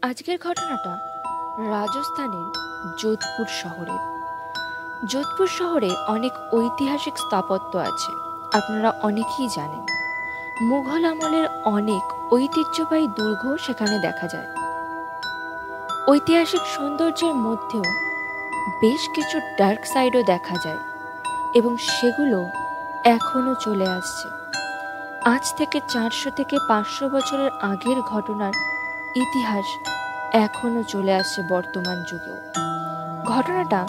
আজকের ঘটনাটা রাজস্থানের যোধপুর শহরের। যোধপুর শহরে অনেক ঐতিহাসিক স্থাপত্য আছে, আপনারা অনেকেই জানেন। মুঘল আমলের অনেক ঐতিহ্যবাহী দুর্গ সেখানে দেখা যায়। ঐতিহাসিক সৌন্দর্যের মধ্যেও বেশ কিছু ডার্ক সাইডও দেখা যায়, এবং সেগুলো এখনো চলে আসছে। আজ থেকে 400 থেকে 500 বছরের আগের ঘটনার ইতিহাস এখনো চলে আসছে বর্তমান যুগেও। ঘটনাটা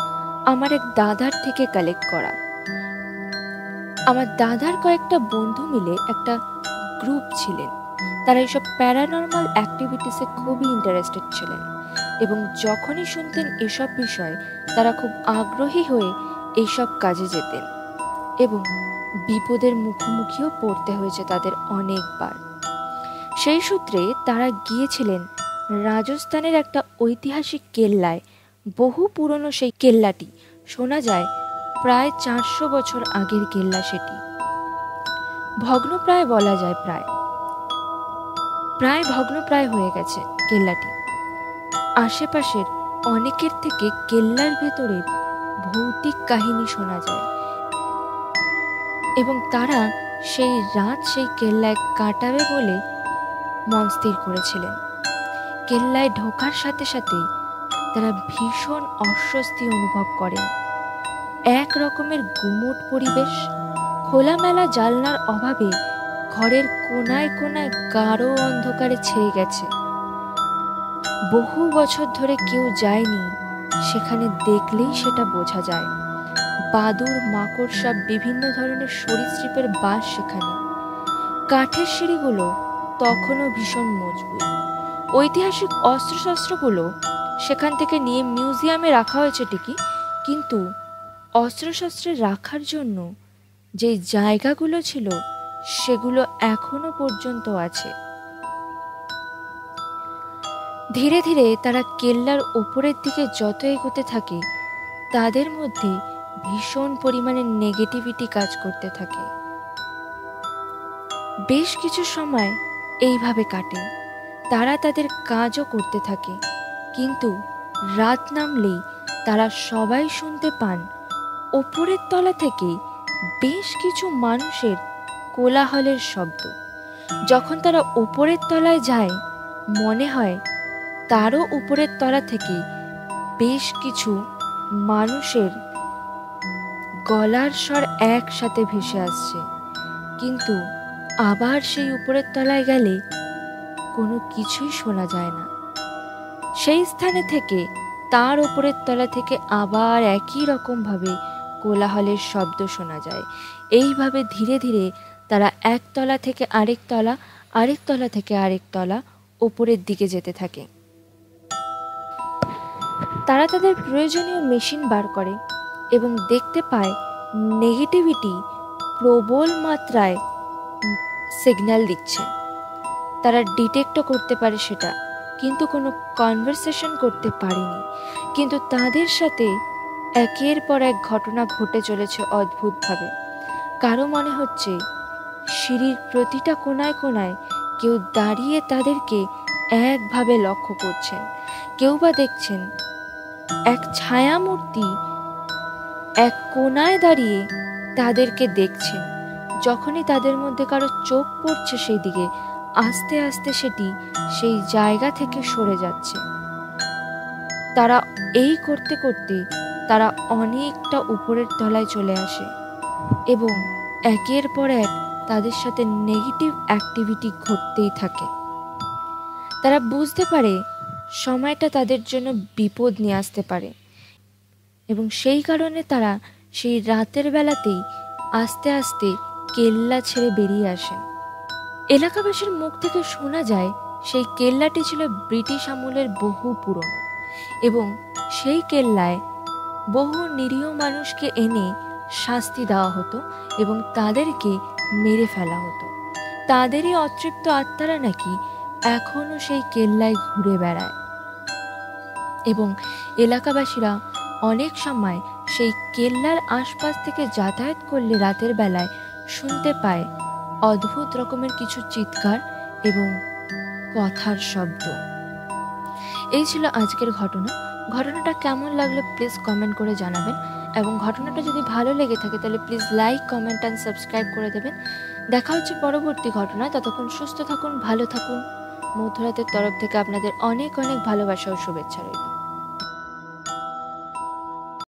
আমার এক দাদার থেকে কালেক্ট করা। আমার দাদার কয়েকটা বন্ধু মিলে একটা গ্রুপ ছিলেন। তারা এইসব প্যারানর্মাল অ্যাক্টিভিটিসে খুবই ইন্টারেস্টেড ছিলেন, এবং যখনই শুনতেন এসব বিষয় তারা খুব আগ্রহী হয়ে এইসব কাজে যেতেন, এবং বিপদের মুখোমুখিও পড়তে হয়েছে তাদের অনেকবার। সেই সূত্রে তারা গিয়েছিলেন রাজস্থানের একটা ঐতিহাসিক কেল্লায়। বহু পুরনো সেই কেল্লাটি, শোনা যায় প্রায় 400 বছর আগের কেল্লা সেটি। ভগ্নপ্রায় বলা যায়, প্রায় ভগ্নপ্রায় হয়ে গেছে কেল্লাটি। আশেপাশের অনেকের থেকে কেল্লার ভেতরের ভৌতিক কাহিনী শোনা যায়, এবং তারা সেই রাত সেই কেল্লায় কাটাবে বলে মন স্থির করেছিলেন। কেল্লায় ঢোকার সাথে সাথে তারা ভীষণ অস্বস্তি অনুভব করেন। এক রকমের গুমোট পরিবেশ, খোলামেলা জানলার অভাবে ঘরের কোনায় কোনায় গাঢ় অন্ধকারে ছেয়ে গেছে। বহু বছর ধরে কেউ যায়নি সেখানে, দেখলেই সেটা বোঝা যায়। বাদুড়, মাকড়সা, বিভিন্ন ধরনের সরীসৃপের বাস সেখানে। কাঠের সিঁড়িগুলো তখনও ভীষণ মজবুত। ঐতিহাসিক অস্ত্রশস্ত্রগুলো সেখান থেকে নিয়ে মিউজিয়ামে রাখা হয়েছে ঠিকই, কিন্তু অস্ত্রশস্ত্রে রাখার জন্য যে জায়গাগুলো ছিল সেগুলো এখনো পর্যন্ত আছে। ধীরে ধীরে তারা কেল্লার ওপরের দিকে যত এগোতে থাকে, তাদের মধ্যে ভীষণ পরিমাণে নেগেটিভিটি কাজ করতে থাকে। বেশ কিছু সময় এইভাবে কাটে, তারা তাদের কাজও করতে থাকে, কিন্তু রাত নামলেই তারা সবাই শুনতে পান ওপরের তলা থেকে বেশ কিছু মানুষের কোলাহলের শব্দ। যখন তারা ওপরের তলায় যায়, মনে হয় তারও উপরের তলা থেকে বেশ কিছু মানুষের গলার স্বর একসাথে ভেসে আসছে। কিন্তু আবার সেই উপরের তলায় গেলে কোনো কিছুই শোনা যায় না। সেই স্থানে থেকে তার উপরের তলা থেকে আবার একই রকমভাবে কোলাহলের শব্দ শোনা যায়। এইভাবে ধীরে ধীরে তারা এক তলা থেকে আরেক তলা, আরেক তলা থেকে আরেক তলা ওপরের দিকে যেতে থাকে। তারা তাদের প্রয়োজনীয় মেশিন বার করে এবং দেখতে পায় নেগেটিভিটি প্রবল মাত্রায় সিগন্যাল দিচ্ছে। তারা ডিটেক্টও করতে পারে সেটা, কিন্তু কোনো কনভারসেশন করতে পারেনি। কিন্তু তাদের সাথে একের পর এক ঘটনা ঘটে চলেছে অদ্ভুতভাবে। কারো মনে হচ্ছে সিঁড়ির প্রতিটা কোনায় কোনায় কেউ দাঁড়িয়ে তাদেরকে একভাবে লক্ষ্য করছেন। কেউ বা দেখছেন এক ছায়ামূর্তি এক কোনায় দাঁড়িয়ে তাদেরকে দেখছেন। যখনই তাদের মধ্যে কারো চোখ পড়ছে সেই দিকে, আস্তে আস্তে সেটি সেই জায়গা থেকে সরে যাচ্ছে। তারা এই করতে করতে তারা অনেকটা উপরের তলায় চলে আসে, এবং একের পর এক তাদের সাথে নেগেটিভ অ্যাক্টিভিটি ঘটতেই থাকে। তারা বুঝতে পারে সময়টা তাদের জন্য বিপদ নিয়ে আসতে পারে, এবং সেই কারণে তারা সেই রাতের বেলাতেই আস্তে আস্তে কেল্লা ছেড়ে বেরিয়ে আসেন। এলাকাবাসীর মুখ থেকে শোনা যায় সেই কেল্লাটি ছিল ব্রিটিশ আমলের বহু পুরনো, এবং সেই কেল্লায় বহু নিরীহ মানুষকে এনে শাস্তি দেওয়া হতো এবং তাদেরকে মেরে ফেলা হতো। তাদেরই অতৃপ্ত আত্মারা নাকি এখনো সেই কেল্লায় ঘুরে বেড়ায়, এবং এলাকাবাসীরা অনেক সময় সেই কেল্লার আশপাশ থেকে যাতায়াত করলে রাতের বেলায় শুনতে পায় অদ্ভুত রকমের কিছু চিৎকার এবং কথার শব্দ। এই ছিল আজকের ঘটনা। ঘটনাটা কেমন লাগলো প্লিজ কমেন্ট করে জানাবেন, এবং ঘটনাটা যদি ভালো লেগে থাকে তাহলে please like, comment and subscribe করে দেবেন। দেখা হচ্ছে পরবর্তী ঘটনায়। ততক্ষণ সুস্থ থাকুন, ভালো থাকুন। মধ্যরাতের তরফ থেকে আপনাদের অনেক অনেক ভালোবাসা ও শুভেচ্ছা রইল।